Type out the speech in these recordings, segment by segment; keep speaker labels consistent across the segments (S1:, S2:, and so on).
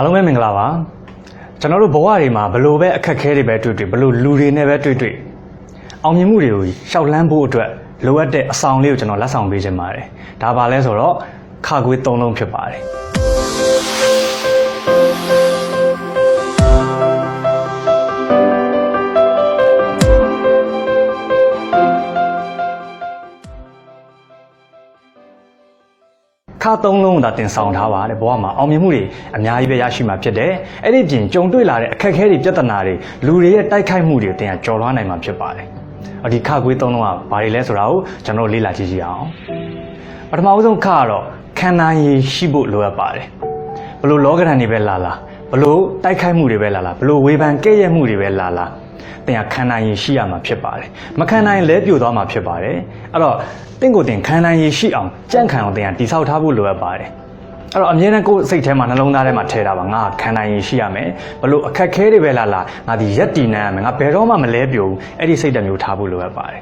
S1: အားလုံးပဲမင်္ဂလာပါကျွန်တော်တို့ဘဝတွေမှာဘလို့ပဲအခက်အခဲတွေပဲတွေ့ဘလို့လူတွေနဲ့ပဲတွေ့အောင်မြင်မှုတွေကိုရှောက်လန်းဖို့အတွက်လိုအပ်တဲ့အဆောင်လေးကိုကျွန်တော်လက်ဆောင်ပေးခြင်းပါတယ်ဒါပါလဲဆိုတော့ခါခွေး၃လုံးဖြစ်ပါတယ်ခါ၃လုံးသာတင်ဆောင်ထားပါတယ်ဘဝမှာအောင်မြင်မှုတွေအများကြီးပဲရရှိမှာဖြစ်တယ်အဲ့ဒီပြင်ကြုံတွေ့လာတဲ့အခက်အခဲတွေပြဿနာတွေလူတွေရဲ့တိုက်ခိုက်မှုတွေတင်ကျော်လွှားနိုင်မှာဖြစ်ပါတယ်ဒီခါခွေး၃လုံးကဘာတွေလဲဆိုတာကိုကျွန်တော်လေ့လာကြည့်ကြည့်အောင်ပထမဦးဆုံးခါကတော့ခန္ဓာရည်ရှိဖို့လိုအပ်ပါတယ်ဘလို့လောကဓာတ်တွေပဲလာဘလို့တိုက်ခိုက်မှုတွေပဲလာဘလို့ဝေဖန်ကဲ့ရဲ့မှုတွေပဲလာတင်ခန္ဓာရည်ရှိရမှာဖြစ်ပါတယ်မခန္ဓာရည်လဲပြိုသွားမှာဖြစ်ပါတယ်အဲ့တော့တင့်ကိုတင်ခန္ဓာရည်ရှိအောင်ကြန့်ခံအောင်တင်တိဆောက်ထားဖို့လိုအပ်ပါတယ်အဲ့တော့အမြဲတမ်းကိုယ်စိတ်ထဲမှာနှလုံးသားထဲမှာထည့်တာပါငါခန္ဓာရည်ရှိရမယ်ဘလို့အခက်ခဲတွေပဲလာငါဒီရက်တည်နိုင်ရမယ်ငါဘယ်တော့မှမလဲပြိုဘူးအဲ့ဒီစိတ်ဓာတ်မျိုးထားဖို့လိုအပ်ပါတယ်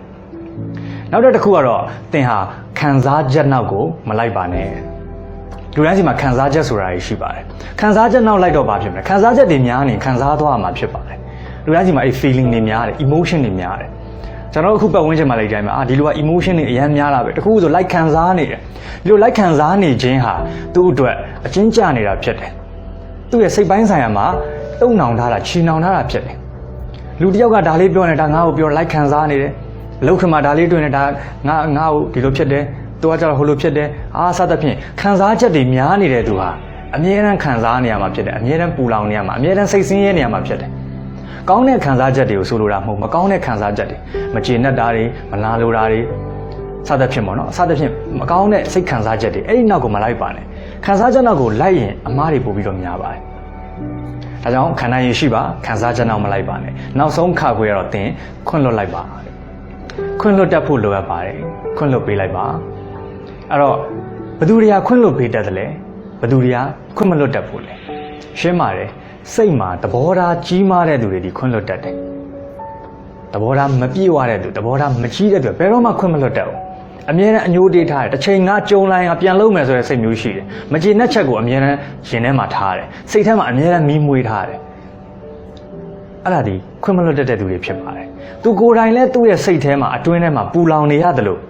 S1: နောက်တစ်ခုကတော့တင်ဟာခံစားချက်နောက်ကိုမလိုက်ပါနဲ့လူတိုင်းစီမှာခံစားချက်ဆိုတာရှိပါတယ်ခံစားချက်နောက်လိုက်တော့ဘာဖြစ်မလဲခံစားချက်တွေများနေခံစားသွားရမှာဖြစ်ပါတယ်လူတိုင်းစီမှာအဲ့ feeling တွေများတယ် emotion တွေများတယ်ကျွန်တော်အခုပတ်ဝန်းကျင်မှာလိုက်တိုင်းမှာဒီလိုက emotion တွေအများများလာပဲတခုဆိုလိုက်ခံစားနေတယ်ဒီလိုလိုက်ခံစားနေခြင်းဟာသူ့အတွက်အကျဉ်းကျနေတာဖြစ်တယ်သူ့ရဲ့စိတ်ပိုင်းဆိုင်ရာမှာတုံ့နှောင်ထားတာချီနှောင်ထားတာဖြစ်တယ်လူတစ်ယောက်ကဒါလေးပြောနေတာငါ့ကိုပြောလိုက်ခံစားနေတယ်လောက်ခမှာဒါလေးတွေ့နေတာငါ့ကိုဒီလိုဖြစ်တယ်သူကကြတော့ဟိုလိုဖြစ်တယ်စသဖြင့်ခံစားချက်တွေများနေတဲ့သူဟာအမြဲတမ်းခံစားနေရမှာဖြစ်တယ်အမြဲတမ်းပူလောင်နေရမှာအမြဲတမ်းစိတ်ဆင်းရဲနေရမှာဖြစ်တယ်ကောင်းတဲ့ခံစားချက်တွေကိုဆိုလိုတာမဟုတ်မကောင်းတဲ့ခံစားချက်တွေမကျေနပ်တာတွေမနာလိုတာတွေစသဖြင့်ပေါ့နော်စသဖြင့်မကောင်းတဲ့စိတ်ခံစားချက်တွေအဲ့ဒီနောက်ကိုမလိုက်ပါနဲ့ခံစားချက်နောက်ကိုလိုက်ရင်အမားတွေပို့ပြီးတော့များပါတယ်ဒါကြောင့်ခန္ဓာရည်ရှိပါခံစားချက်နောက်မလိုက်ပါနဲ့နောက်ဆုံးခါခွေကတော့တင်ခွင့်လွတ်လိုက်ပါခွင့်လွတ်တတ်ဖို့လိုအပ်ပါတယ်ခွင့်လွတ်ပေးလိုက်ပါအဲ့တော့ဘသူတွေကခွင့်လွတ်ပေးတတ်တယ်လဲဘသူတွေကခွင့်မလွတ်တတ်ဘူးလဲရှင်းပါတယ်စိတ်မှာသဘောထားကြီးမားတဲ့သူတွေဒီခွင့်လွတ်တတ်တယ်သဘောထားမပြည့်ဝတဲ့သူသဘောထားမကြီးတဲ့သူဘယ်တော့မှခွင့်မလွတ်တတ်ဘူးအမြဲတမ်းအညိုးတေးထားတယ်တစ်ချိန်ငါကြုံလိုက်ငါပြန်လုပ်မယ်ဆိုတဲ့စိတ်မျိုးရှိတယ်မကျေနပ်ချက်ကိုအမြဲတမ်းရင်ထဲမှာထားတယ်စိတ်ထဲမှာအမြဲတမ်းမီးမွေးထားတယ်အဲ့ဒါဒီခွင့်မလွတ်တတ်တဲ့သူတွေဖြစ်ပါတယ်သူကိုယ်တိုင်လည်းသူ့ရဲ့စိတ်ထဲမှာအတွင်းထဲမှာပူလောင်နေရတယ်လို့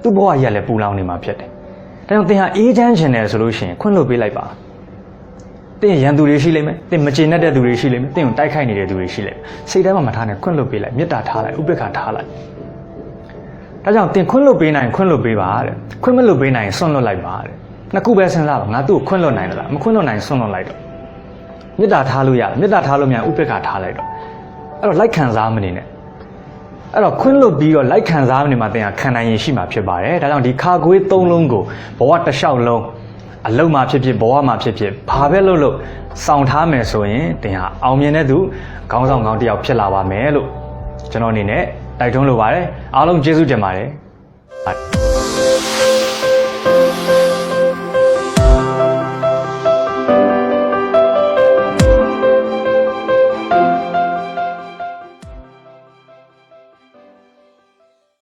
S1: သူ့ဘဝကြီးကလည်းပူလောင်နေမှာဖြစ်တယ်ဒါကြောင့်သင်ဟာအေးချမ်းခြင်းတယ်ဆိုလို့ရှိရင်ခွင့်လွတ်ပေးလိုက်ပါတင်ရန်သူတွေရှိလိမ့်မယ်တင်မကျေနပ်တဲ့သူတွေရှိလိမ့်မယ်တင်ကိုတိုက်ခိုက်နေတဲ့သူတွေရှိလိမ့်မယ်စိတ်ထဲမှာမထားနဲ့ခွင့်လွတ်ပေးလိုက်မေတ္တာထားလိုက်ဥပေက္ခထားလိုက်ဒါကြောင့်တင်ခွင့်လွတ်ပေးနိုင်ခွင့်လွတ်ပေးပါတဲ့ခွင့်မလွတ်ပေးနိုင်ဆွန့်လွတ်လိုက်ပါတဲ့နှစ်ခုပဲစဉ်းစားပါငါသူ့ကိုခွင့်လွတ်နိုင်လားမခွင့်လွတ်နိုင်ဆွန့်လွတ်လိုက်တော့မေတ္တာထားလို့ရတယ်မေတ္တာထားလို့မြန်ဥပေက္ခထားလိုက်တော့အဲ့တော့လိုက်ခံစားမနေနဲ့အဲ့တော့ခွင့်လွတ်ပြီးတော့လိုက်ခံစားမနေမှာတင်ဟာခံနိုင်ရင်ရှိမှာဖြစ်ပါတယ်ဒါကြောင့်ဒီခါခွေး၃လုံးကိုဘဝတစ်လျှောက်လုံးအလုံးမှာဖြစ်ဖြစ်ဘဝမှာဖြစ်ဖြစ်ဘာပဲလုပ်စောင့်ထားမယ်ဆိုရင်တင်ဟာအောင်မြင်တဲ့သူခေါင်းဆောင်ကောင်းတစ်ယောက်ဖြစ်လာပါမယ်လို့ကျွန်တော်အနေနဲ့တိုက်တွန်းလိုပါတယ်အားလုံးကျေးဇူးတင်ပါတယ်